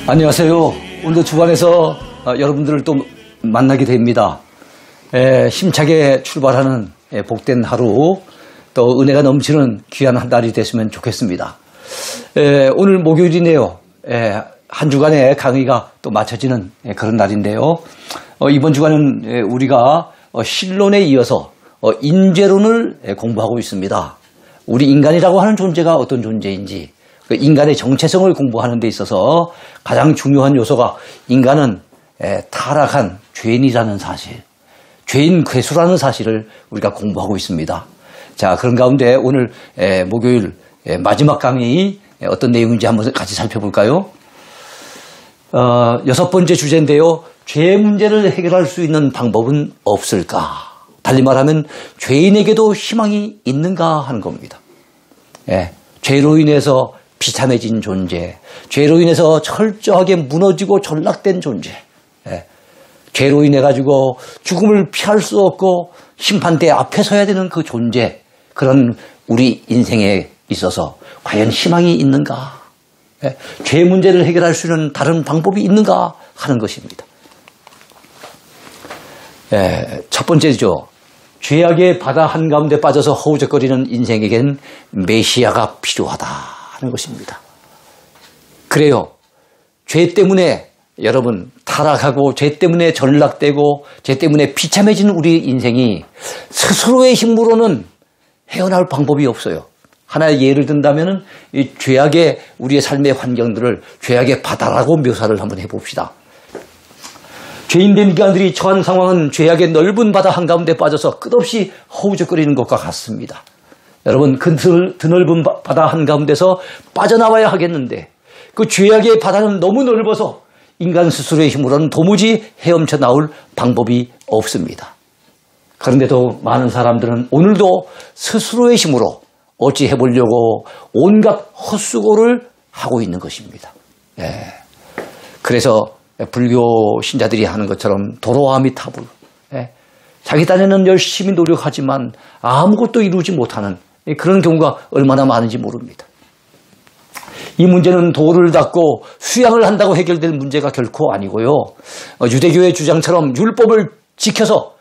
안녕하세요. 오늘도 주간에서 여러분들을 또 만나게 됩니다. 힘차게 출발하는 복된 하루, 또 은혜가 넘치는 귀한 한 달이 됐으면 좋겠습니다. 오늘 목요일이네요. 한 주간의 강의가 또 마쳐지는 그런 날인데요. 이번 주간은 우리가 신론에 이어서 인재론을 공부하고 있습니다. 우리 인간이라고 하는 존재가 어떤 존재인지, 그 인간의 정체성을 공부하는 데 있어서 가장 중요한 요소가 인간은 타락한 죄인이라는 사실, 죄인 괴수라는 사실을 우리가 공부하고 있습니다. 자, 그런 가운데 오늘 목요일 마지막 강의 어떤 내용인지 한번 같이 살펴볼까요? 6번째 주제인데요. 죄 문제를 해결할 수 있는 방법은 없을까? 달리 말하면 죄인에게도 희망이 있는가 하는 겁니다. 죄로 인해서 비참해진 존재, 죄로 인해서 철저하게 무너지고 전락된 존재, 죄로 인해 가지고 죽음을 피할 수 없고 심판대 앞에 서야 되는 그 존재, 그런 우리 인생에 있어서 과연 희망이 있는가? 죄 문제를 해결할 수 있는 다른 방법이 있는가 하는 것입니다. 첫 번째죠. 죄악의 바다 한가운데 빠져서 허우적거리는 인생에겐 메시아가 필요하다 하는 것입니다. 그래요. 죄 때문에 여러분 타락하고 죄 때문에 전락되고 죄 때문에 비참해진 우리 인생이 스스로의 힘으로는 헤어나올 방법이 없어요. 하나의 예를 든다면 이 죄악의 우리의 삶의 환경들을 죄악의 바다라고 묘사를 한번 해봅시다. 죄인된 인간들이 처한 상황은 죄악의 넓은 바다 한가운데 빠져서 끝없이 허우적거리는 것과 같습니다. 여러분, 그 드넓은 바다 한가운데서 빠져나와야 하겠는데 그 죄악의 바다는 너무 넓어서 인간 스스로의 힘으로는 도무지 헤엄쳐 나올 방법이 없습니다. 그런데도 많은 사람들은 오늘도 스스로의 힘으로 어찌 해보려고 온갖 헛수고를 하고 있는 것입니다. 그래서 불교 신자들이 하는 것처럼 도로아미타불, 자기 딴에는 열심히 노력하지만 아무것도 이루지 못하는 그런 경우가 얼마나 많은지 모릅니다. 이 문제는 도를 닦고 수양을 한다고 해결될 문제가 결코 아니고요. 유대교의 주장처럼 율법을 지켜서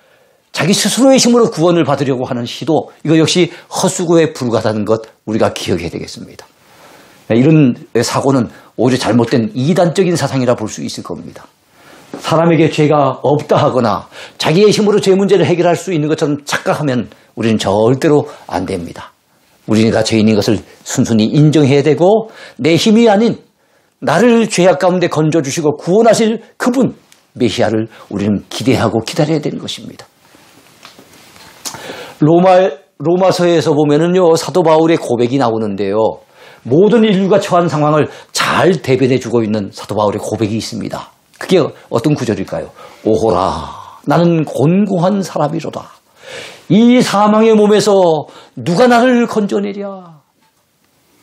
자기 스스로의 힘으로 구원을 받으려고 하는 시도, 이거 역시 헛수고에 불과하다는 것 우리가 기억해야 되겠습니다. 이런 사고는 오히려 잘못된 이단적인 사상이라 볼 수 있을 겁니다. 사람에게 죄가 없다 하거나 자기의 힘으로 죄 문제를 해결할 수 있는 것처럼 착각하면 우리는 절대로 안 됩니다. 우리가 죄인인 것을 순순히 인정해야 되고 내 힘이 아닌 나를 죄악 가운데 건져주시고 구원하실 그분 메시아를 우리는 기대하고 기다려야 되는 것입니다. 로마서에서 보면은요, 사도 바울의 고백이 나오는데요. 모든 인류가 처한 상황을 잘 대변해 주고 있는 사도 바울의 고백이 있습니다. 그게 어떤 구절일까요? 오호라, 나는 곤고한 사람이로다. 이 사망의 몸에서 누가 나를 건져내랴.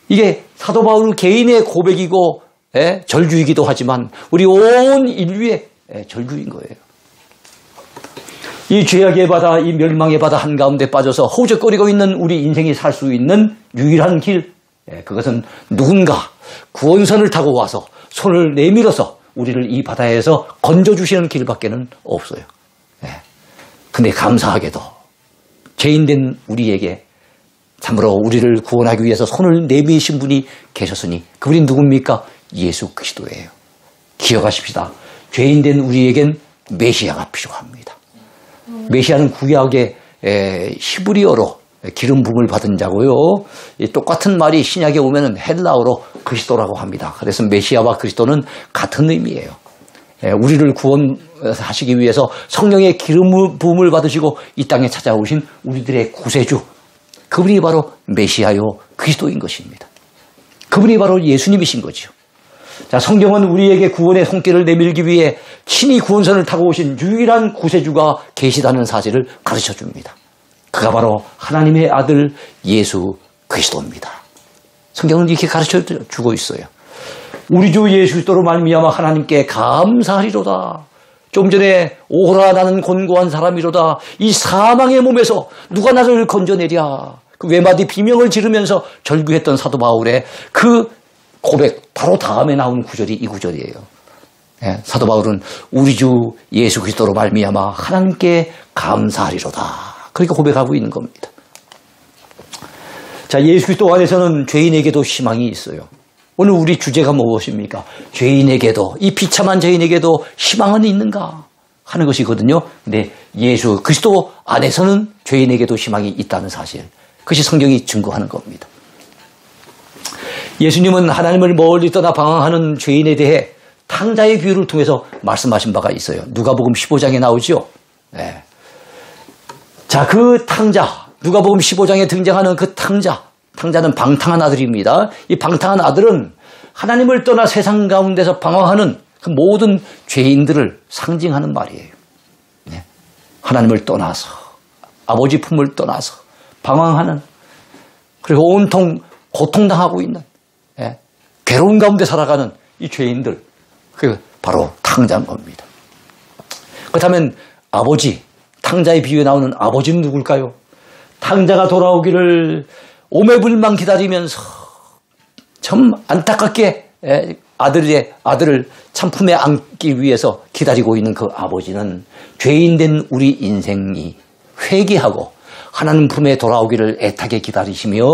이게 사도 바울 개인의 고백이고 절규이기도 하지만 우리 온 인류의 절규인 거예요. 이 죄악의 바다, 이 멸망의 바다 한가운데 빠져서 허우적거리고 있는 우리 인생이 살 수 있는 유일한 길, 그것은 누군가 구원선을 타고 와서 손을 내밀어서 우리를 이 바다에서 건져주시는 길밖에는 없어요. 근데 감사하게도 죄인된 우리에게 참으로 우리를 구원하기 위해서 손을 내미신 분이 계셨으니 그분이 누굽니까? 예수 그리스도예요. 기억하십시다. 죄인된 우리에겐 메시아가 필요합니다. 메시아는 구약의 히브리어로 기름 부음을 받은 자고요. 똑같은 말이 신약에 오면 헬라어로 그리스도라고 합니다. 그래서 메시아와 그리스도는 같은 의미예요. 우리를 구원하시기 위해서 성령의 기름 부음을 받으시고 이 땅에 찾아오신 우리들의 구세주, 그분이 바로 메시아요 그리스도인 것입니다. 그분이 바로 예수님이신 거죠. 자, 성경은 우리에게 구원의 손길을 내밀기 위해 친히 구원선을 타고 오신 유일한 구세주가 계시다는 사실을 가르쳐 줍니다. 그가 바로 하나님의 아들 예수 그리스도입니다. 성경은 이렇게 가르쳐 주고 있어요. 우리 주 예수 그리스도로 말미암아 하나님께 감사하리로다. 좀 전에 오호라 나는 곤고한 사람이로다. 이 사망의 몸에서 누가 나를 건져내랴. 그 외마디 비명을 지르면서 절규했던 사도 바울의 그 고백 바로 다음에 나온 구절이 이 구절이에요. 예, 사도 바울은 우리 주 예수 그리스도로 말미암아 하나님께 감사하리로다. 그렇게 고백하고 있는 겁니다. 자, 예수 그리스도 안에서는 죄인에게도 희망이 있어요. 오늘 우리 주제가 무엇입니까? 죄인에게도, 이 비참한 죄인에게도 희망은 있는가 하는 것이거든요. 근데 예수 그리스도 안에서는 죄인에게도 희망이 있다는 사실, 그것이 성경이 증거하는 겁니다. 예수님은 하나님을 멀리 떠나 방황하는 죄인에 대해 탕자의 비유를 통해서 말씀하신 바가 있어요. 누가복음 15장에 나오죠. 네. 자, 그 탕자, 누가복음 15장에 등장하는 그 탕자는 방탕한 아들입니다. 이 방탕한 아들은 하나님을 떠나 세상 가운데서 방황하는 그 모든 죄인들을 상징하는 말이에요. 네. 하나님을 떠나서, 아버지 품을 떠나서 방황하는, 그리고 온통 고통당하고 있는, 예, 괴로운 가운데 살아가는 이 죄인들, 그게 바로 탕자인 겁니다. 그렇다면 아버지, 탕자의 비유에 나오는 아버지는 누굴까요? 탕자가 돌아오기를 오매불망 기다리면서 참 안타깝게 아들을 참품에 안기 위해서 기다리고 있는 그 아버지는 죄인된 우리 인생이 회개하고 하나님 품에 돌아오기를 애타게 기다리시며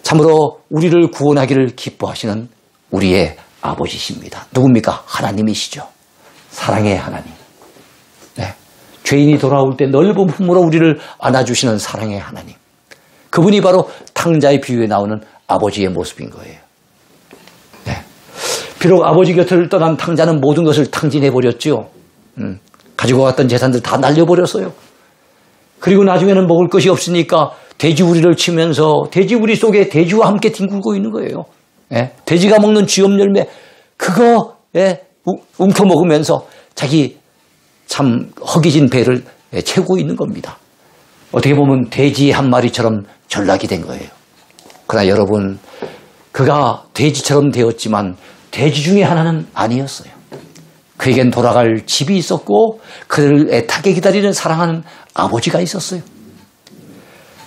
참으로 우리를 구원하기를 기뻐하시는 우리의 아버지십니다. 누굽니까? 하나님이시죠. 사랑의 하나님. 네. 죄인이 돌아올 때 넓은 품으로 우리를 안아주시는 사랑의 하나님. 그분이 바로 탕자의 비유에 나오는 아버지의 모습인 거예요. 네. 비록 아버지 곁을 떠난 탕자는 모든 것을 탕진해버렸죠. 가지고 갔던 재산들 다 날려버렸어요. 그리고 나중에는 먹을 것이 없으니까 돼지우리를 치면서 돼지우리 속에 돼지와 함께 뒹굴고 있는 거예요. 예? 돼지가 먹는 쥐염 열매 그거 움켜 먹으면서 자기 참 허기진 배를 채우고 있는 겁니다. 어떻게 보면 돼지 한 마리처럼 전락이 된 거예요. 그러나 여러분, 그가 돼지처럼 되었지만 돼지 중에 하나는 아니었어요. 그에겐 돌아갈 집이 있었고 그를 애타게 기다리는 사랑하는 아버지가 있었어요.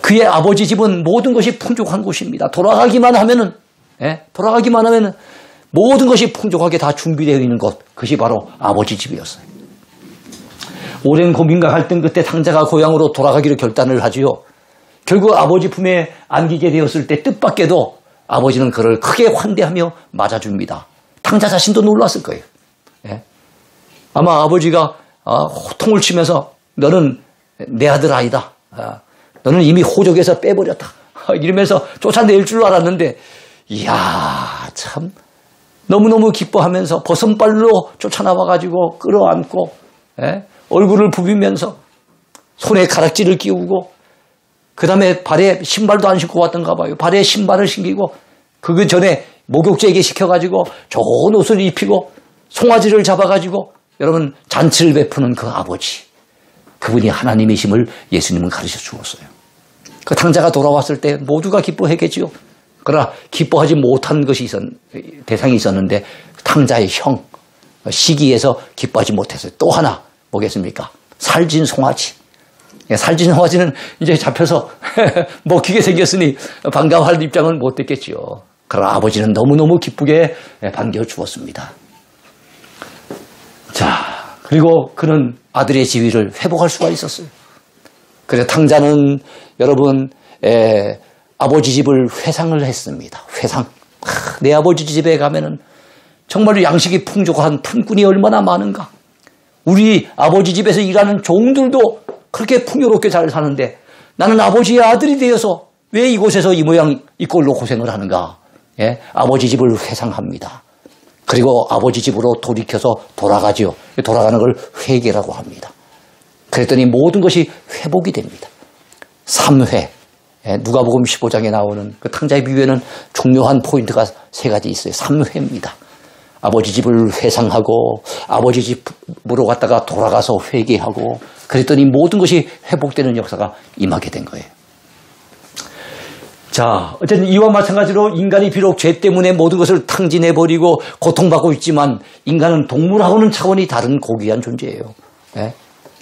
그의 아버지 집은 모든 것이 풍족한 곳입니다. 돌아가기만 하면은 모든 것이 풍족하게 다 준비되어 있는 것, 그것이 바로 아버지 집이었어요. 오랜 고민과 갈등 끝에 탕자가 고향으로 돌아가기로 결단을 하지요. 결국 아버지 품에 안기게 되었을 때 뜻밖에도 아버지는 그를 크게 환대하며 맞아줍니다. 탕자 자신도 놀랐을 거예요. 아마 아버지가 호통을 치면서 너는 내 아들 아니다. 너는 이미 호적에서 빼버렸다. 이러면서 쫓아낼 줄 알았는데, 이야, 참 너무너무 기뻐하면서 버선발로 쫓아나와가지고 끌어안고 얼굴을 부비면서 손에 가락지를 끼우고 그 다음에 발에 신발도 안 신고 왔던가 봐요. 발에 신발을 신기고 그 전에 목욕제게 시켜가지고 좋은 옷을 입히고 송아지를 잡아가지고 여러분 잔치를 베푸는 그 아버지, 그분이 하나님이심을 예수님은 가르쳐 주었어요. 그 탕자가 돌아왔을 때 모두가 기뻐했겠지요. 그러나 기뻐하지 못한 것이 대상이 있었는데 탕자의 형 시기에서 기뻐하지 못했어요. 또 하나 뭐겠습니까? 살진 송아지. 살진 송아지는 이제 잡혀서 먹히게 생겼으니 반가워할 입장은 못 됐겠지요. 그러나 아버지는 너무너무 기쁘게 반겨주었습니다. 자, 그리고 그는 아들의 지위를 회복할 수가 있었어요. 그래서 탕자는 여러분 아버지 집을 회상을 했습니다. 회상. 내 아버지 집에 가면은 정말로 양식이 풍족한 품꾼이 얼마나 많은가. 우리 아버지 집에서 일하는 종들도 그렇게 풍요롭게 잘 사는데 나는 아버지의 아들이 되어서 왜 이곳에서 이 모양 이 꼴로 고생을 하는가. 아버지 집을 회상합니다. 그리고 아버지 집으로 돌이켜서 돌아가지요. 돌아가는 걸 회개라고 합니다. 그랬더니 모든 것이 회복이 됩니다. 3회. 누가복음 15장에 나오는 그 탕자의 비유에는 중요한 포인트가 3가지 있어요. 3회입니다. 아버지 집을 회상하고 아버지 집으로 갔다가 돌아가서 회개하고 그랬더니 모든 것이 회복되는 역사가 임하게 된 거예요. 자, 어쨌든 이와 마찬가지로 인간이 비록 죄 때문에 모든 것을 탕진해버리고 고통받고 있지만 인간은 동물하고는 차원이 다른 고귀한 존재예요.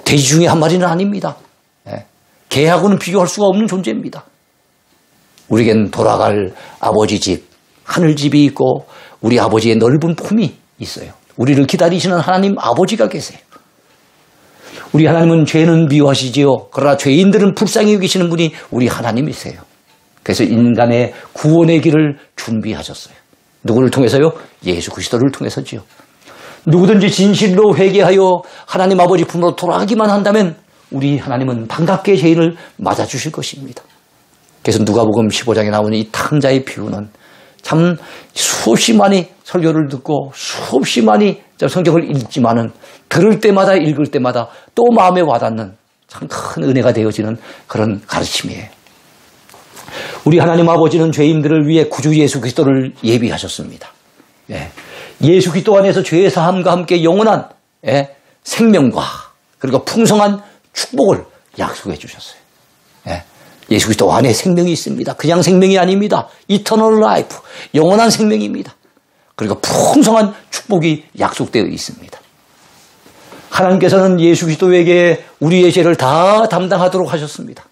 돼지 중에 한 마리는 아닙니다. 개하고는 비교할 수가 없는 존재입니다. 우리에겐 돌아갈 아버지 집, 하늘집이 있고 우리 아버지의 넓은 품이 있어요. 우리를 기다리시는 하나님 아버지가 계세요. 우리 하나님은 죄는 미워하시지요. 그러나 죄인들은 불쌍히 여기시는 분이 우리 하나님이세요. 그래서 인간의 구원의 길을 준비하셨어요. 누구를 통해서요? 예수 그리스도를 통해서지요. 누구든지 진실로 회개하여 하나님 아버지 품으로 돌아가기만 한다면 우리 하나님은 반갑게 죄인을 맞아주실 것입니다. 그래서 누가복음 15장에 나오는 이 탕자의 비유는 참 수없이 많이 설교를 듣고 수없이 많이 성경을 읽지만은 들을 때마다 읽을 때마다 또 마음에 와닿는 참 큰 은혜가 되어지는 그런 가르침이에요. 우리 하나님 아버지는 죄인들을 위해 구주 예수 그리스도를 예비하셨습니다. 예수 그리스도 안에서 죄의 사함과 함께 영원한 생명과 그리고 풍성한 축복을 약속해 주셨어요. 예수 그리스도 안에 생명이 있습니다. 그냥 생명이 아닙니다. Eternal life, 영원한 생명입니다. 그리고 풍성한 축복이 약속되어 있습니다. 하나님께서는 예수 그리스도에게 우리의 죄를 다 담당하도록 하셨습니다.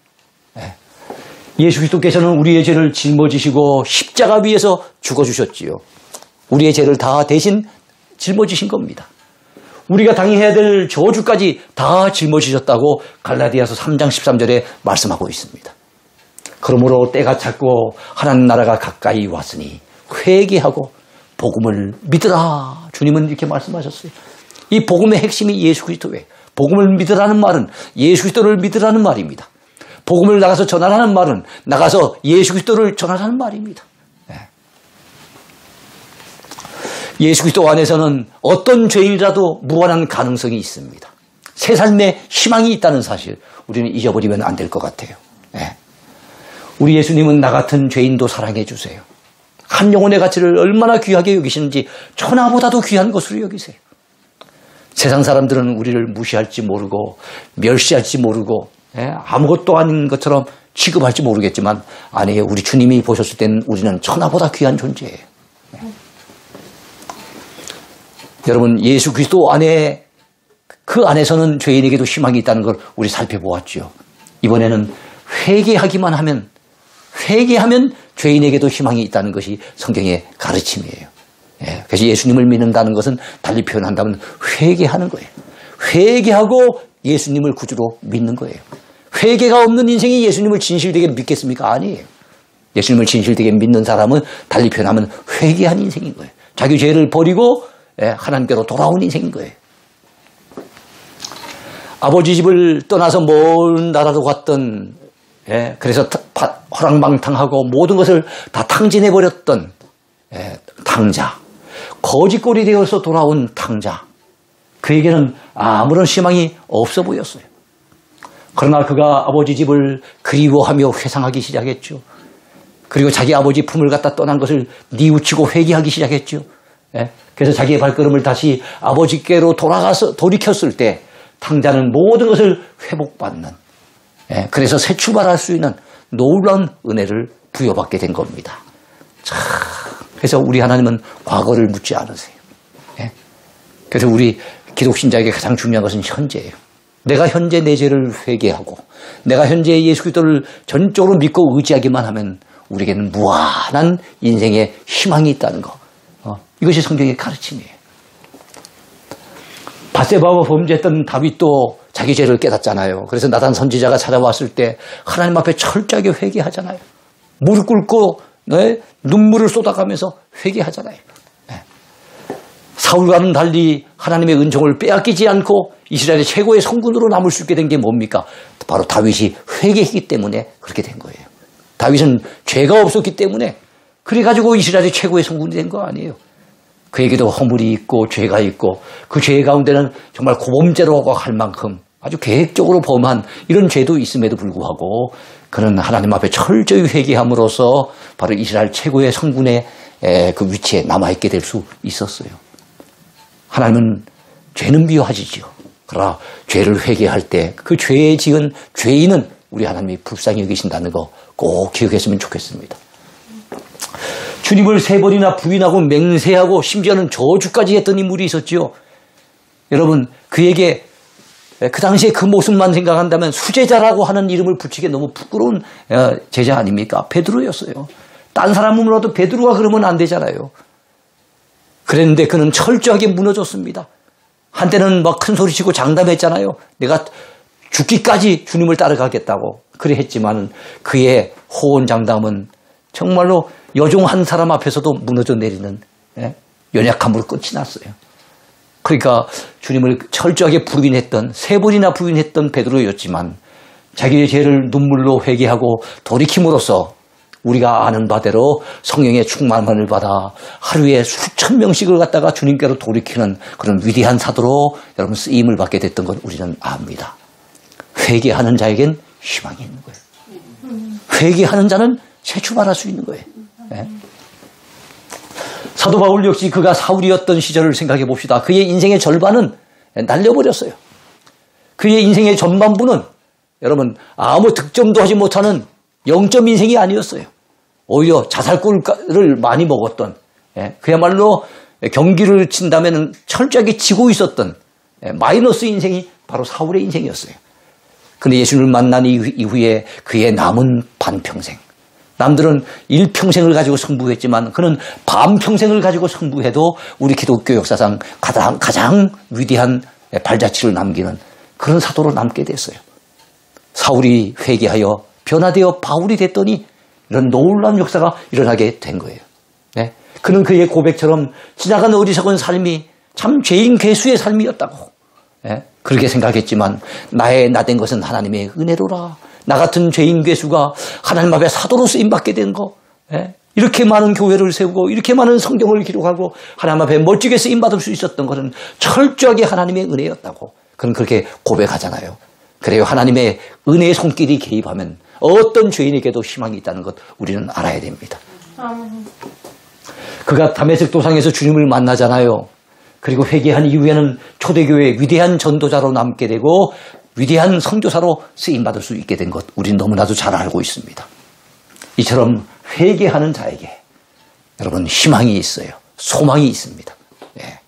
예수 그리스도께서는 우리의 죄를 짊어지시고 십자가 위에서 죽어주셨지요. 우리의 죄를 다 대신 짊어지신 겁니다. 우리가 당해야 될 저주까지 다 짊어지셨다고 갈라디아서 3장 13절에 말씀하고 있습니다. 그러므로 때가 찼고 하나님 나라가 가까이 왔으니 회개하고 복음을 믿으라. 주님은 이렇게 말씀하셨어요. 이 복음의 핵심이 예수 그리스도예요. 복음을 믿으라는 말은 예수 그리스도를 믿으라는 말입니다. 복음을 나가서 전하라는 말은 나가서 예수 그리스도를 전하라는 말입니다. 예수 그리스도 안에서는 어떤 죄인이라도 무한한 가능성이 있습니다. 새 삶에 희망이 있다는 사실 우리는 잊어버리면 안 될 것 같아요. 우리 예수님은 나 같은 죄인도 사랑해 주세요. 한 영혼의 가치를 얼마나 귀하게 여기시는지 천하보다도 귀한 것으로 여기세요. 세상 사람들은 우리를 무시할지 모르고 멸시할지 모르고 아무것도 아닌 것처럼 취급할지 모르겠지만 아니에요. 우리 주님이 보셨을 때는 우리는 천하보다 귀한 존재예요. 여러분 예수 그리스도 안에 그 안에서는 죄인에게도 희망이 있다는 걸 우리 살펴보았죠. 이번에는 회개하면 죄인에게도 희망이 있다는 것이 성경의 가르침이에요. 그래서 예수님을 믿는다는 것은 달리 표현한다면 회개하는 거예요. 회개하고 예수님을 구주로 믿는 거예요. 회개가 없는 인생이 예수님을 진실되게 믿겠습니까? 아니에요. 예수님을 진실되게 믿는 사람은 달리 표현하면 회개한 인생인 거예요. 자기 죄를 버리고 하나님께로 돌아온 인생인 거예요. 아버지 집을 떠나서 먼 나라로 갔던 그래서 허랑방탕하고 모든 것을 다 탕진해버렸던 탕자, 거짓골이 되어서 돌아온 탕자, 그에게는 아무런 희망이 없어 보였어요. 그러나 그가 아버지 집을 그리워하며 회상하기 시작했죠. 그리고 자기 아버지 품을 갖다 떠난 것을 뉘우치고 회개하기 시작했죠. 그래서 자기의 발걸음을 다시 아버지께로 돌이켰을 때 탕자는 모든 것을 회복받는, 그래서 새 출발할 수 있는 놀라운 은혜를 부여받게 된 겁니다. 자, 그래서 우리 하나님은 과거를 묻지 않으세요. 그래서 우리 기독신자에게 가장 중요한 것은 현재예요. 내가 현재 내 죄를 회개하고 내가 현재 예수 그리스도를 전적으로 믿고 의지하기만 하면 우리에게는 무한한 인생의 희망이 있다는 것. 이것이 성경의 가르침이에요. 밧세바와 범죄했던 다윗도 자기 죄를 깨닫잖아요. 그래서 나단 선지자가 찾아왔을 때 하나님 앞에 철저하게 회개하잖아요. 무릎 꿇고 눈물을 쏟아가면서 회개하잖아요. 사울과는 달리 하나님의 은총을 빼앗기지 않고 이스라엘의 최고의 성군으로 남을 수 있게 된 게 뭡니까? 바로 다윗이 회개했기 때문에 그렇게 된 거예요. 다윗은 죄가 없었기 때문에 그래가지고 이스라엘의 최고의 성군이 된 거 아니에요. 그에게도 허물이 있고 죄가 있고 그 죄 가운데는 정말 고범죄라고 할 만큼 아주 계획적으로 범한 이런 죄도 있음에도 불구하고 그는 하나님 앞에 철저히 회개함으로써 바로 이스라엘 최고의 성군의 그 위치에 남아있게 될 수 있었어요. 하나님은 죄는 미워하시지요. 그러나 죄를 회개할 때 그 죄에 지은 죄인은 우리 하나님이 불쌍히 여기신다는 거 꼭 기억했으면 좋겠습니다. 주님을 3번이나 부인하고 맹세하고 심지어는 저주까지 했던 인물이 있었지요. 여러분 그에게 그 당시에 그 모습만 생각한다면 수제자라고 하는 이름을 붙이기 너무 부끄러운 제자 아닙니까? 베드로였어요. 딴 사람으로도 베드로가 그러면 안 되잖아요. 그랬는데 그는 철저하게 무너졌습니다. 한때는 막 큰 소리치고 장담했잖아요. 내가 죽기까지 주님을 따라가겠다고 그래 했지만 그의 호언장담은 정말로 여종 한 사람 앞에서도 무너져 내리는 연약함으로 끝이 났어요. 그러니까 주님을 철저하게 부인했던, 3번이나 부인했던 베드로였지만 자기의 죄를 눈물로 회개하고 돌이킴으로써 우리가 아는 바대로 성령의 충만함을 받아 하루에 수천 명씩을 갖다가 주님께로 돌이키는 그런 위대한 사도로 여러분 쓰임을 받게 됐던 것 우리는 압니다. 회개하는 자에겐 희망이 있는 거예요. 회개하는 자는 새 출발할 수 있는 거예요. 네. 사도 바울 역시 그가 사울이었던 시절을 생각해 봅시다. 그의 인생의 절반은 날려버렸어요. 그의 인생의 전반부는 여러분 아무 득점도 하지 못하는 0점 인생이 아니었어요. 오히려 자살골을 많이 먹었던 그야말로 경기를 친다면 철저하게 지고 있었던 마이너스 인생이 바로 사울의 인생이었어요. 그런데 예수님을 만난 이후에 그의 남은 반평생, 남들은 일평생을 가지고 승부했지만 그는 반평생을 가지고 승부해도 우리 기독교 역사상 가장 위대한 발자취를 남기는 그런 사도로 남게 됐어요. 사울이 회개하여 변화되어 바울이 됐더니 이런 놀라운 역사가 일어나게 된 거예요. 네? 그는 그의 고백처럼 지나간 어리석은 삶이 참 죄인 괴수의 삶이었다고 그렇게 생각했지만 나된 것은 하나님의 은혜로라. 나 같은 죄인 괴수가 하나님 앞에 사도로 쓰임받게 된 거, 이렇게 많은 교회를 세우고 이렇게 많은 성경을 기록하고 하나님 앞에 멋지게 쓰임받을 수 있었던 것은 철저하게 하나님의 은혜였다고 그는 그렇게 고백하잖아요. 그래요. 하나님의 은혜의 손길이 개입하면 어떤 죄인에게도 희망이 있다는 것 우리는 알아야 됩니다. 그가 다메섹 도상에서 주님을 만나잖아요. 그리고 회개한 이후에는 초대교회의 위대한 전도자로 남게 되고 위대한 선교사로 쓰임받을 수 있게 된 것 우리는 너무나도 잘 알고 있습니다. 이처럼 회개하는 자에게 여러분 희망이 있어요. 소망이 있습니다. 네.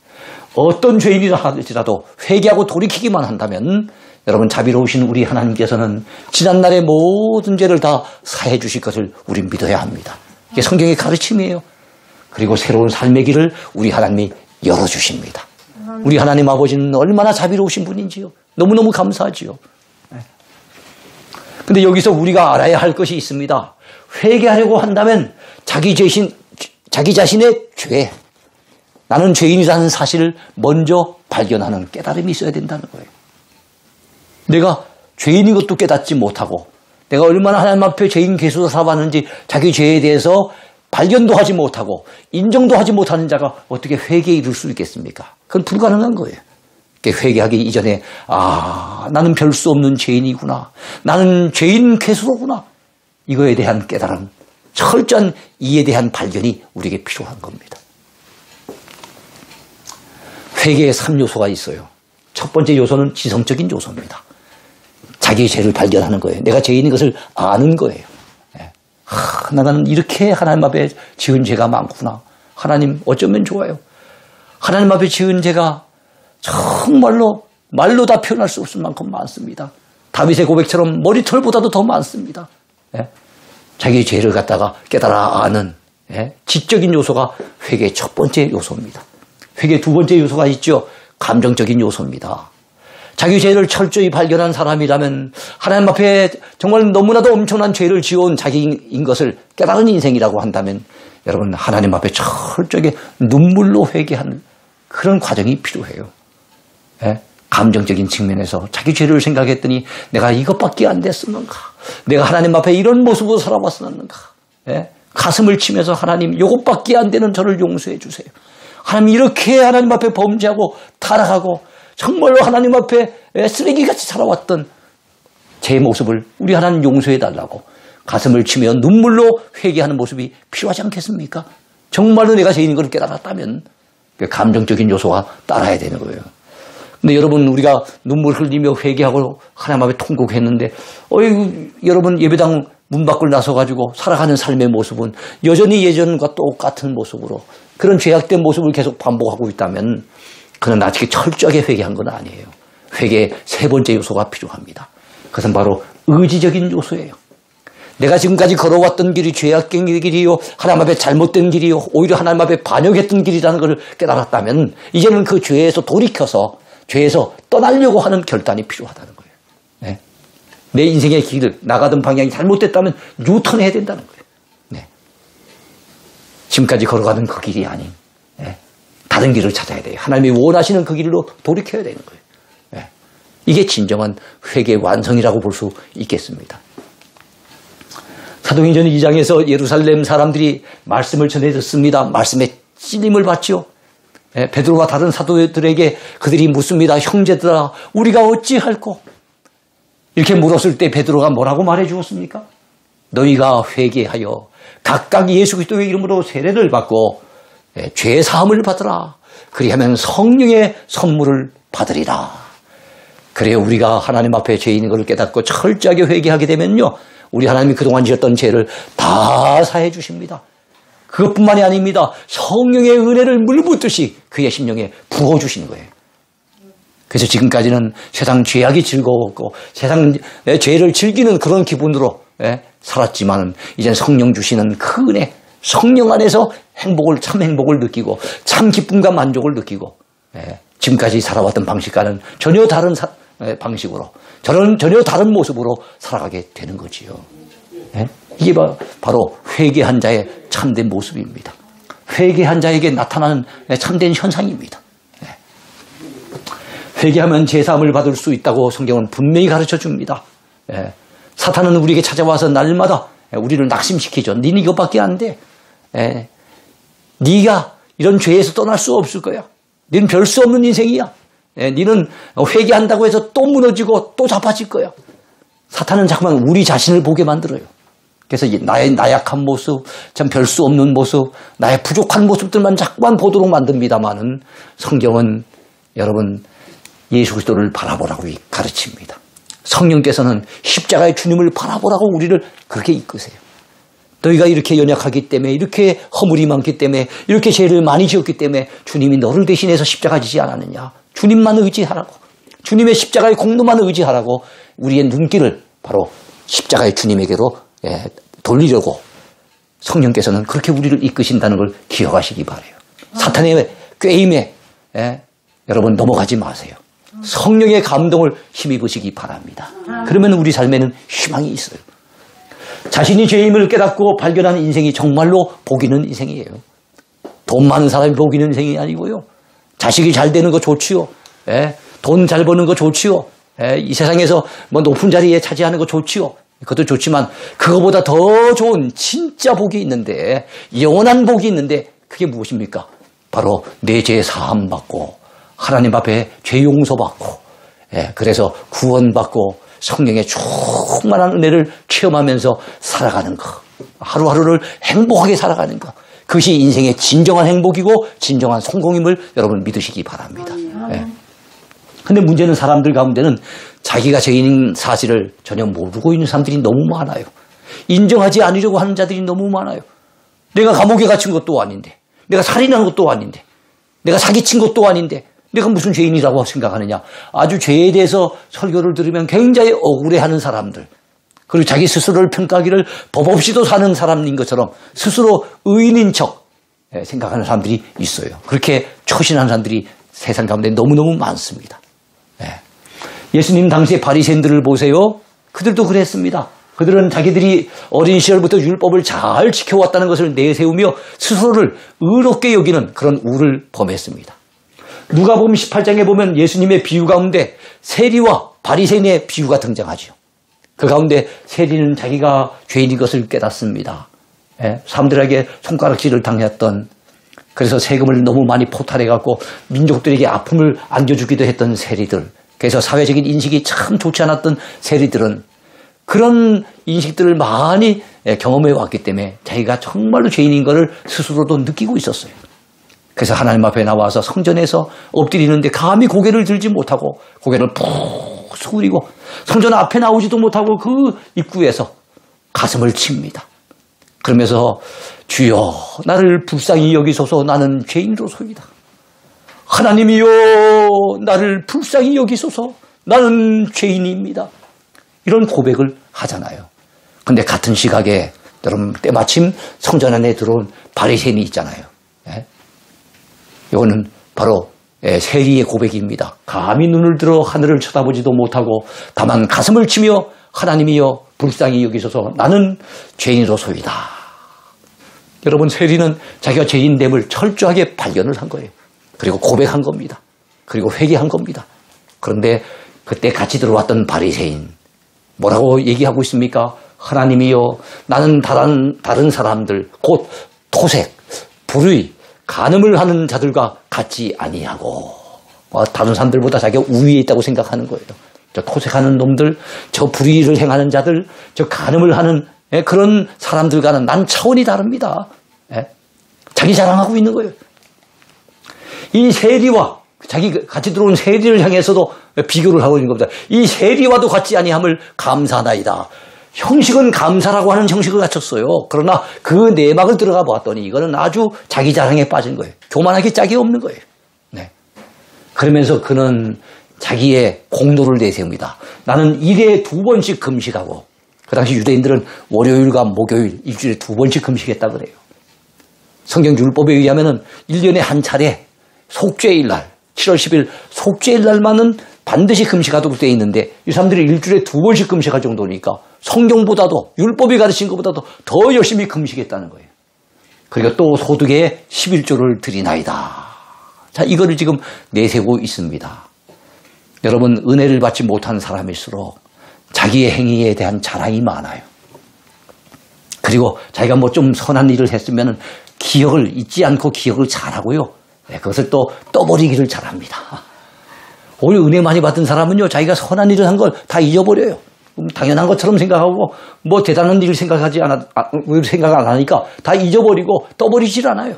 어떤 죄인이라 할지라도 회개하고 돌이키기만 한다면 여러분 자비로우신 우리 하나님께서는 지난날의 모든 죄를 다 사해 주실 것을 우린 믿어야 합니다. 이게 성경의 가르침이에요. 그리고 새로운 삶의 길을 우리 하나님이 열어주십니다. 우리 하나님 아버지는 얼마나 자비로우신 분인지요. 너무너무 감사하지요. 그런데 여기서 우리가 알아야 할 것이 있습니다. 회개하려고 한다면 자기 자신의 죄, 나는 죄인이라는 사실을 먼저 발견하는 깨달음이 있어야 된다는 거예요. 내가 죄인인 것도 깨닫지 못하고 내가 얼마나 하나님 앞에 죄인 괴수로 살아왔는지 자기 죄에 대해서 발견도 하지 못하고 인정도 하지 못하는 자가 어떻게 회개에 이를 수 있겠습니까? 그건 불가능한 거예요. 회개하기 이전에 나는 별 수 없는 죄인이구나. 나는 죄인 괴수로구나. 이거에 대한 깨달음, 철저한 이에 대한 발견이 우리에게 필요한 겁니다. 회개의 3요소가 있어요. 첫 번째 요소는 지성적인 요소입니다. 자기의 죄를 발견하는 거예요. 내가 죄인인 것을 아는 거예요. 나는 이렇게 하나님 앞에 지은 죄가 많구나. 하나님 어쩌면 좋아요. 하나님 앞에 지은 죄가 정말로 말로 다 표현할 수 없을 만큼 많습니다. 다윗의 고백처럼 머리털보다도 더 많습니다. 자기의 죄를 갖다가 깨달아 아는 지적인 요소가 회개의 첫 번째 요소입니다. 회개의 두 번째 요소가 있죠. 감정적인 요소입니다. 자기 죄를 철저히 발견한 사람이라면 하나님 앞에 정말 너무나도 엄청난 죄를 지어온 자기인 것을 깨달은 인생이라고 한다면 여러분 하나님 앞에 철저하게 눈물로 회개하는 그런 과정이 필요해요. 감정적인 측면에서 자기 죄를 생각했더니 내가 이것밖에 안 됐었는가? 내가 하나님 앞에 이런 모습으로 살아왔었는가? 가슴을 치면서 하나님 이것밖에 안 되는 저를 용서해 주세요. 하나님 이렇게 하나님 앞에 범죄하고 타락하고 정말로 하나님 앞에 쓰레기같이 살아왔던 제 모습을 우리 하나님 용서해 달라고 가슴을 치며 눈물로 회개하는 모습이 필요하지 않겠습니까? 정말로 내가 죄인인 걸 깨달았다면 감정적인 요소가 따라야 되는 거예요. 근데 여러분 우리가 눈물 흘리며 회개하고 하나님 앞에 통곡했는데 여러분 예배당 문 밖을 나서가지고 살아가는 삶의 모습은 여전히 예전과 똑같은 모습으로 그런 죄악된 모습을 계속 반복하고 있다면 그는 아직 철저하게 회개한 건 아니에요. 회개의 세 번째 요소가 필요합니다. 그것은 바로 의지적인 요소예요. 내가 지금까지 걸어왔던 길이 죄악된 길이요, 하나님 앞에 잘못된 길이요, 오히려 하나님 앞에 반역했던 길이라는 것을 깨달았다면 이제는 그 죄에서 돌이켜서 죄에서 떠나려고 하는 결단이 필요하다는 거예요. 네. 내 인생의 길을 나가던 방향이 잘못됐다면 유턴해야 된다는 거예요. 네. 지금까지 걸어가는 그 길이 아닌 네. 다른 길을 찾아야 돼요. 하나님이 원하시는 그 길로 돌이켜야 되는 거예요. 네. 이게 진정한 회개의 완성이라고 볼 수 있겠습니다. 사도행전 2장에서 예루살렘 사람들이 말씀을 전해 듣습니다. 말씀에 찔림을 받죠. 베드로와 다른 사도들에게 그들이 묻습니다. 형제들아, 우리가 어찌할꼬? 이렇게 물었을 때 베드로가 뭐라고 말해 주었습니까? 너희가 회개하여 각각 예수 그리스도의 이름으로 세례를 받고 죄 사함을 받으라. 그리하면 성령의 선물을 받으리라. 그래요, 우리가 하나님 앞에 죄 있는 것을 깨닫고 철저하게 회개하게 되면요, 우리 하나님이 그동안 지었던 죄를 다 사해 주십니다. 그것뿐만이 아닙니다. 성령의 은혜를 물붓듯이 그의 심령에 부어주시는 거예요. 그래서 지금까지는 세상 죄악이 즐거웠고 세상 죄를 즐기는 그런 기분으로 살았지만 이젠 성령 주시는 그 은혜, 성령 안에서 행복을, 참 행복을 느끼고 참 기쁨과 만족을 느끼고 지금까지 살아왔던 방식과는 전혀 다른 방식으로 전혀 다른 모습으로 살아가게 되는 거지요. 이게 바로 회개한 자의 참된 모습입니다. 회개한 자에게 나타나는 참된 현상입니다. 회개하면 제사함을 받을 수 있다고 성경은 분명히 가르쳐 줍니다. 사탄은 우리에게 찾아와서 날마다 우리를 낙심시키죠. 니는 이것밖에 안 돼. 네가 이런 죄에서 떠날 수 없을 거야. 너는 별 수 없는 인생이야. 너는 회개한다고 해서 또 무너지고 또 자빠질 거야. 사탄은 자꾸만 우리 자신을 보게 만들어요. 그래서 나의 나약한 모습, 참 별 수 없는 모습, 나의 부족한 모습들만 자꾸만 보도록 만듭니다만은 성경은 여러분 예수 그리스도를 바라보라고 가르칩니다. 성령께서는 십자가의 주님을 바라보라고 우리를 그렇게 이끄세요. 너희가 이렇게 연약하기 때문에, 이렇게 허물이 많기 때문에, 이렇게 죄를 많이 지었기 때문에 주님이 너를 대신해서 십자가 지지 않았느냐. 주님만 의지하라고, 주님의 십자가의 공로만 의지하라고 우리의 눈길을 바로 십자가의 주님에게로 돌리려고 성령께서는 그렇게 우리를 이끄신다는 걸 기억하시기 바라요. 사탄의 꾀임에 여러분 넘어가지 마세요. 성령의 감동을 힘입으시기 바랍니다. 그러면 우리 삶에는 희망이 있어요. 자신이 죄임을 깨닫고 발견한 인생이 정말로 복 있는 인생이에요. 돈 많은 사람이 복 있는 인생이 아니고요. 자식이 잘 되는 거 좋지요. 돈 잘 버는 거 좋지요. 이 세상에서 뭐 높은 자리에 차지하는 거 좋지요. 그것도 좋지만 그거보다 더 좋은 진짜 복이 있는데, 영원한 복이 있는데 그게 무엇입니까? 바로 내 죄 사함 받고 하나님 앞에 죄 용서 받고 그래서 구원받고 성령의 충만한 은혜를 체험하면서 살아가는 것, 하루하루를 행복하게 살아가는 것, 그것이 인생의 진정한 행복이고 진정한 성공임을 여러분 믿으시기 바랍니다. 그런데 문제는 사람들 가운데는 자기가 죄인인 사실을 전혀 모르고 있는 사람들이 너무 많아요. 인정하지 않으려고 하는 자들이 너무 많아요. 내가 감옥에 갇힌 것도 아닌데, 내가 살인한 것도 아닌데, 내가 사기친 것도 아닌데 내가 무슨 죄인이라고 생각하느냐. 아주 죄에 대해서 설교를 들으면 굉장히 억울해하는 사람들, 그리고 자기 스스로를 평가하기를 법 없이도 사는 사람인 것처럼 스스로 의인인 척 생각하는 사람들이 있어요. 그렇게 초신한 사람들이 세상 가운데 너무너무 많습니다. 예수님 당시의 바리새인들을 보세요. 그들도 그랬습니다. 그들은 자기들이 어린 시절부터 율법을 잘 지켜왔다는 것을 내세우며 스스로를 의롭게 여기는 그런 우를 범했습니다. 누가복음 18장에 보면 예수님의 비유 가운데 세리와 바리새인의 비유가 등장하죠. 그 가운데 세리는 자기가 죄인인 것을 깨닫습니다. 사람들에게 손가락질을 당했던, 그래서 세금을 너무 많이 포탈해갖고 민족들에게 아픔을 안겨주기도 했던 세리들, 그래서 사회적인 인식이 참 좋지 않았던 세리들은 그런 인식들을 많이 경험해 왔기 때문에 자기가 정말로 죄인인 것을 스스로도 느끼고 있었어요. 그래서 하나님 앞에 나와서 성전에서 엎드리는데 감히 고개를 들지 못하고 고개를 푹 숙이고 성전 앞에 나오지도 못하고 그 입구에서 가슴을 칩니다. 그러면서 주여 나를 불쌍히 여기소서, 나는 죄인으로소이다. 하나님이여 나를 불쌍히 여기소서, 나는 죄인입니다. 이런 고백을 하잖아요. 근데 같은 시각에 여러분 때마침 성전 안에 들어온 바리새인이 있잖아요. 예? 이거는 바로 세리의 고백입니다. 감히 눈을 들어 하늘을 쳐다보지도 못하고 다만 가슴을 치며 하나님이여 불쌍히 여기소서 나는 죄인으로소이다. 여러분 세리는 자기가 죄인됨을 철저하게 발견을 한 거예요. 그리고 고백한 겁니다. 그리고 회개한 겁니다. 그런데 그때 같이 들어왔던 바리새인 뭐라고 얘기하고 있습니까? 하나님이여 나는 다른 사람들 곧 토색, 불의, 간음을 하는 자들과 같지 아니하고 다른 사람들보다 자기가 우위에 있다고 생각하는 거예요. 저 토색하는 놈들, 저 불의를 행하는 자들, 저 간음을 하는 그런 사람들과는 난 차원이 다릅니다. 자기 자랑하고 있는 거예요. 이 세리와 자기 같이 들어온 세리를 향해서도 비교를 하고 있는 겁니다. 이 세리와도 같지 아니함을 감사하나이다. 형식은 감사라고 하는 형식을 갖췄어요. 그러나 그 내막을 들어가 보았더니 이거는 아주 자기 자랑에 빠진 거예요. 교만하게 짝이 없는 거예요. 네. 그러면서 그는 자기의 공로를 내세웁니다. 나는 일에 2번씩 금식하고 그 당시 유대인들은 월요일과 목요일 일주일에 2번씩 금식했다 그래요. 성경 율법에 의하면 1년에 한 차례 속죄일 날 7월 10일 속죄일 날만은 반드시 금식하도록 되어 있는데 이 사람들이 일주일에 2번씩 금식할 정도니까 성경보다도 율법이 가르친 것보다도 더 열심히 금식했다는 거예요. 그리고 또 소득의 11조를 드리나이다. 자, 이거를 지금 내세우고 있습니다. 여러분 은혜를 받지 못한 사람일수록 자기의 행위에 대한 자랑이 많아요. 그리고 자기가 뭐 좀 선한 일을 했으면 기억을 잊지 않고 기억을 잘하고요. 네, 그것을 또 떠버리기를 잘합니다. 오히려 은혜 많이 받은 사람은요, 자기가 선한 일을 한 걸 다 잊어버려요. 당연한 것처럼 생각하고, 뭐 대단한 일을 생각 안 하니까 다 잊어버리고 떠버리질 않아요.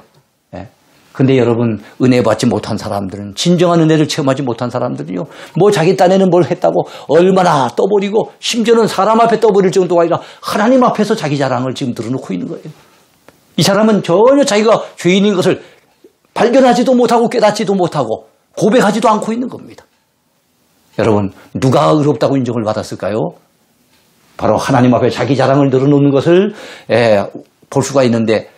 네. 근데 여러분, 은혜 받지 못한 사람들은, 진정한 은혜를 체험하지 못한 사람들은요, 뭐 자기 딴에는 뭘 했다고 얼마나 떠버리고, 심지어는 사람 앞에 떠버릴 정도가 아니라 하나님 앞에서 자기 자랑을 지금 늘어놓고 있는 거예요. 이 사람은 전혀 자기가 죄인인 것을 발견하지도 못하고 깨닫지도 못하고 고백하지도 않고 있는 겁니다. 여러분 누가 의롭다고 인정을 받았을까요? 바로 하나님 앞에 자기 자랑을 늘어놓는 것을 볼 수가 있는데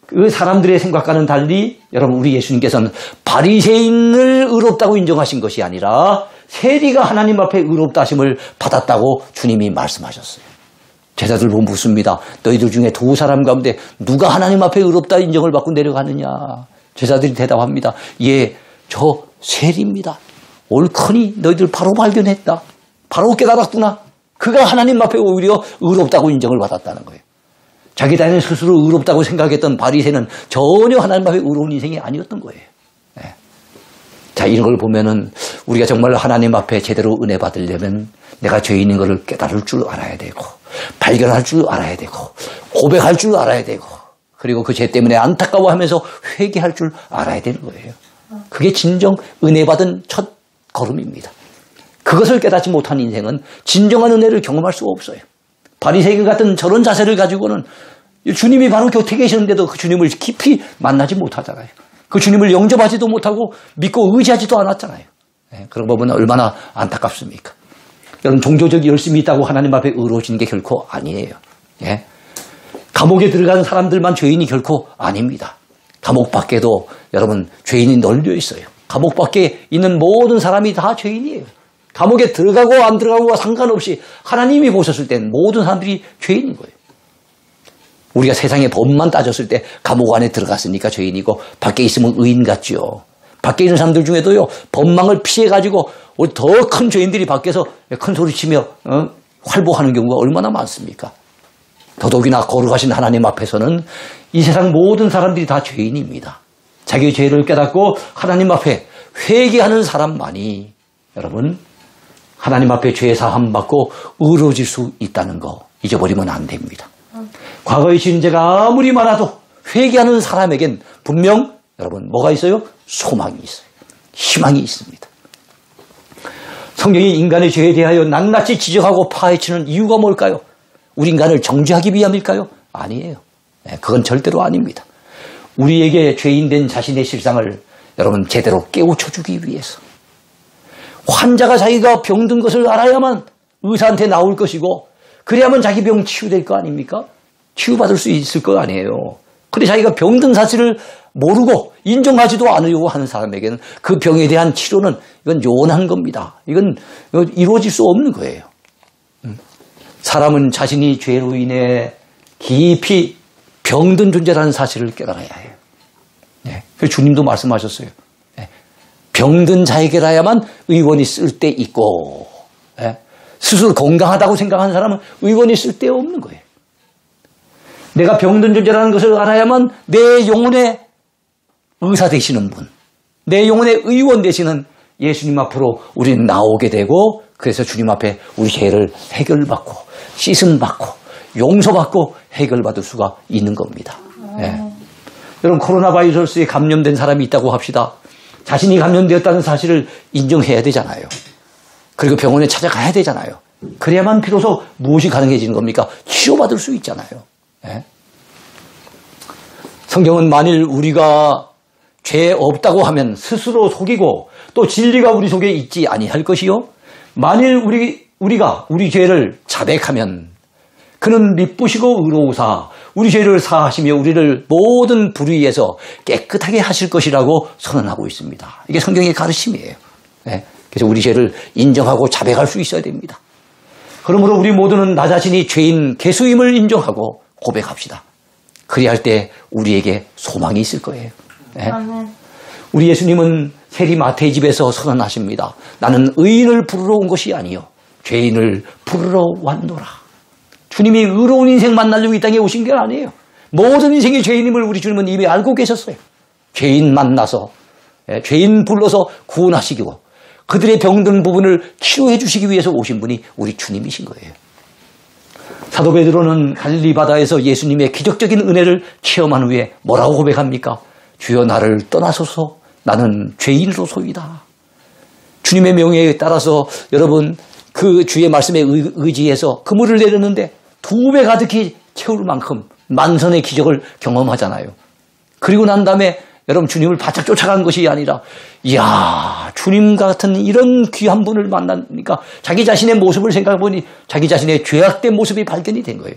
그 사람들의 생각과는 달리 여러분 우리 예수님께서는 바리새인을 의롭다고 인정하신 것이 아니라 세리가 하나님 앞에 의롭다 하심을 받았다고 주님이 말씀하셨어요. 제자들 보면 묻습니다. 너희들 중에 2사람 가운데 누가 하나님 앞에 의롭다 인정을 받고 내려가느냐. 제자들이 대답합니다. 예, 저 세리입니다. 옳거니 너희들 바로 발견했다. 바로 깨달았구나. 그가 하나님 앞에 오히려 의롭다고 인정을 받았다는 거예요. 자기 자신을 스스로 의롭다고 생각했던 바리새는 전혀 하나님 앞에 의로운 인생이 아니었던 거예요. 네. 자, 이런 걸 보면은 우리가 정말 하나님 앞에 제대로 은혜 받으려면 내가 죄인인 것을 깨달을 줄 알아야 되고 발견할 줄 알아야 되고 고백할 줄 알아야 되고 그리고 그 죄 때문에 안타까워하면서 회개할 줄 알아야 되는 거예요. 그게 진정 은혜 받은 첫 걸음입니다. 그것을 깨닫지 못한 인생은 진정한 은혜를 경험할 수가 없어요. 바리새인 같은 저런 자세를 가지고는 주님이 바로 곁에 계시는데도 그 주님을 깊이 만나지 못하잖아요. 그 주님을 영접하지도 못하고 믿고 의지하지도 않았잖아요. 그런 거 보면 얼마나 안타깝습니까? 여러분 종교적 열심이 있다고 하나님 앞에 의로워지는 게 결코 아니에요. 예? 감옥에 들어가는 사람들만 죄인이 결코 아닙니다. 감옥 밖에도 여러분 죄인이 널려 있어요. 감옥 밖에 있는 모든 사람이 다 죄인이에요. 감옥에 들어가고 안 들어가고와 상관없이 하나님이 보셨을 땐 모든 사람들이 죄인인 거예요. 우리가 세상의 법만 따졌을 때 감옥 안에 들어갔으니까 죄인이고 밖에 있으면 의인 같죠. 밖에 있는 사람들 중에도요 법망을 피해가지고 더 큰 죄인들이 밖에서 큰 소리치며 활보하는 경우가 얼마나 많습니까? 더더욱이나 거룩하신 하나님 앞에서는 이 세상 모든 사람들이 다 죄인입니다. 자기의 죄를 깨닫고 하나님 앞에 회개하는 사람만이 여러분 하나님 앞에 죄 사함 받고 의로워질 수 있다는 거 잊어버리면 안 됩니다. 과거의 죄가 아무리 많아도 회개하는 사람에겐 분명 여러분 뭐가 있어요? 소망이 있어요. 희망이 있습니다. 성경이 인간의 죄에 대하여 낱낱이 지적하고 파헤치는 이유가 뭘까요? 우리 인간을 정죄하기 위함일까요? 아니에요. 그건 절대로 아닙니다. 우리에게 죄인된 자신의 실상을 여러분 제대로 깨우쳐주기 위해서 환자가 자기가 병든 것을 알아야만 의사한테 나올 것이고 그래야만 자기 병 치유될 거 아닙니까? 치유받을 수 있을 거 아니에요. 그런데 자기가 병든 사실을 모르고 인정하지도 않으려고 하는 사람에게는 그 병에 대한 치료는 이건 요원한 겁니다. 이건 이루어질 수 없는 거예요. 사람은 자신이 죄로 인해 깊이 병든 존재라는 사실을 깨달아야 해요. 네. 그래서 주님도 말씀하셨어요. 네. 병든 자에게라야만 의원이 쓸 데 있고, 네. 스스로 건강하다고 생각하는 사람은 의원이 쓸 데 없는 거예요. 내가 병든 존재라는 것을 알아야만 내 영혼의 의사 되시는 분, 내 영혼의 의원 되시는 예수님 앞으로 우리는 나오게 되고, 그래서 주님 앞에 우리 죄를 해결받고 씻음받고 용서받고 해결받을 수가 있는 겁니다. 네. 여러분, 코로나 바이러스에 감염된 사람이 있다고 합시다. 자신이 감염되었다는 사실을 인정해야 되잖아요. 그리고 병원에 찾아가야 되잖아요. 그래야만 비로소 무엇이 가능해지는 겁니까? 치료받을 수 있잖아요. 네. 성경은 만일 우리가 죄 없다고 하면 스스로 속이고 또 진리가 우리 속에 있지 아니할 것이요. 만일 우리가 우리 죄를 자백하면 그는 미쁘시고 의로우사 우리 죄를 사하시며 우리를 모든 불의에서 깨끗하게 하실 것이라고 선언하고 있습니다. 이게 성경의 가르침이에요. 네. 그래서 우리 죄를 인정하고 자백할 수 있어야 됩니다. 그러므로 우리 모두는 나 자신이 죄인 개수임을 인정하고 고백합시다. 그리할 때 우리에게 소망이 있을 거예요. 네. 우리 예수님은 세리 마태의 집에서 선언하십니다. 나는 의인을 부르러 온 것이 아니요 죄인을 부르러 왔노라. 주님이 의로운 인생 만나려고 이 땅에 오신 게 아니에요. 모든 인생이 죄인임을 우리 주님은 이미 알고 계셨어요. 죄인 만나서 죄인 불러서 구원하시고 그들의 병든 부분을 치료해 주시기 위해서 오신 분이 우리 주님이신 거예요. 사도 베드로는 갈릴리 바다에서 예수님의 기적적인 은혜를 체험한 후에 뭐라고 고백합니까? 주여 나를 떠나소서 나는 죄인으로소이다. 주님의 명예에 따라서 여러분 그 주의 말씀에 의지해서 그물을 내렸는데 2배 가득히 채울 만큼 만선의 기적을 경험하잖아요. 그리고 난 다음에 여러분 주님을 바짝 쫓아간 것이 아니라 이야 주님 같은 이런 귀한 분을 만나니까 자기 자신의 모습을 생각해보니 자기 자신의 죄악된 모습이 발견이 된 거예요.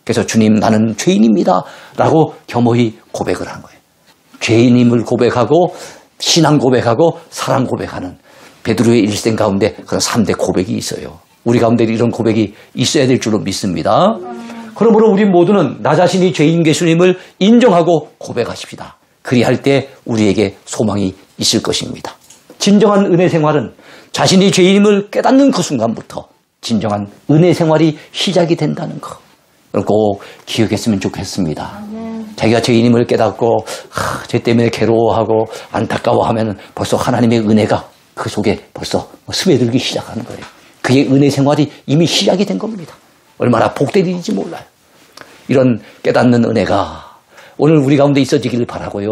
그래서 주님 나는 죄인입니다 라고 겸허히 고백을 한 거예요. 죄인임을 고백하고 신앙 고백하고 사랑 고백하는 베드로의 일생 가운데 그런 3대 고백이 있어요. 우리 가운데 이런 고백이 있어야 될 줄로 믿습니다. 그러므로 우리 모두는 나 자신이 죄인 예수님을 인정하고 고백하십시다. 그리할 때 우리에게 소망이 있을 것입니다. 진정한 은혜 생활은 자신이 죄인임을 깨닫는 그 순간부터 진정한 은혜 생활이 시작이 된다는 거. 꼭 기억했으면 좋겠습니다. 자기가 죄인임을 깨닫고 죄 때문에 괴로워하고 안타까워하면 벌써 하나님의 은혜가 그 속에 벌써 스며들기 시작하는 거예요. 그의 은혜 생활이 이미 시작이 된 겁니다. 얼마나 복된 일인지 몰라요. 이런 깨닫는 은혜가 오늘 우리 가운데 있어지기를 바라고요.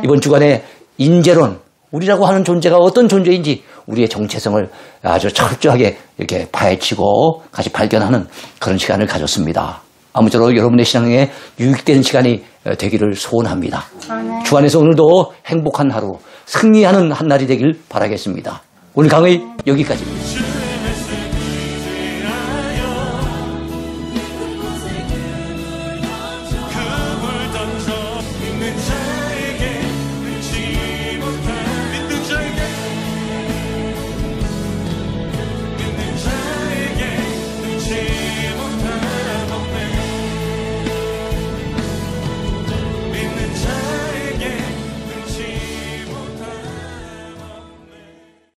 이번 주간에 인재론, 우리라고 하는 존재가 어떤 존재인지 우리의 정체성을 아주 철저하게 이렇게 파헤치고 같이 발견하는 그런 시간을 가졌습니다. 아무쪼록 여러분의 신앙에 유익되는 시간이 되기를 소원합니다. 주 안에서 오늘도 행복한 하루, 승리하는 한 날이 되길 바라겠습니다. 오늘 강의 여기까지입니다.